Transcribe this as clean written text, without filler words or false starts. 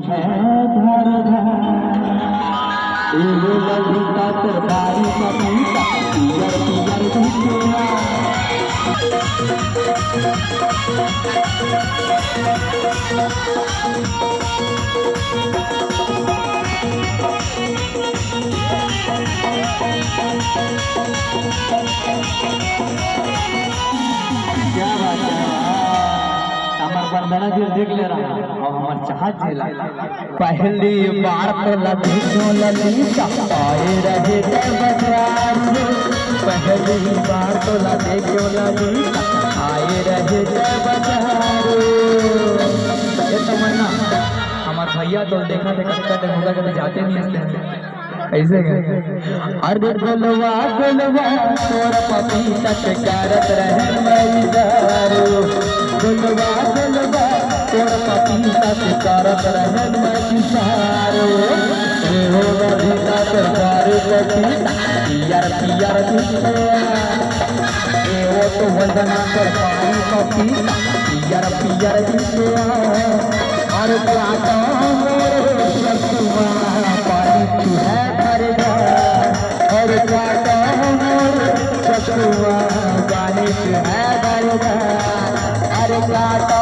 है घर घर एगो ललिता तरकारी पपीता पियर पियर दिखेला क्या बात है हमार बंदना दिल देख ले रहा है और हमार चाहत झेला पहली बार तो ललितो ललिता आए रहे थे बजार पहली बार तो ललितो ललिता आए रहे थे बजार ये तमन्ना हमार भैया तो देखा थे कटकट होगा कभी जाते नहीं हंसते ऐसे अरे गोलवा गोलवा तोर पपीता के करत रहे मैदारो गोलवा गोलवा तोर पपीता के करत रहे मैदारो ए हो ललिता तरकारी पपीता पियर पियर दिखेला ए वो तो वंदना तरकारी पपीता पियर पियर दिखेला और प्यासा मोरे ससुआ पानी तू है और काटा मोरे ससुआ पानी तू है अरे काटा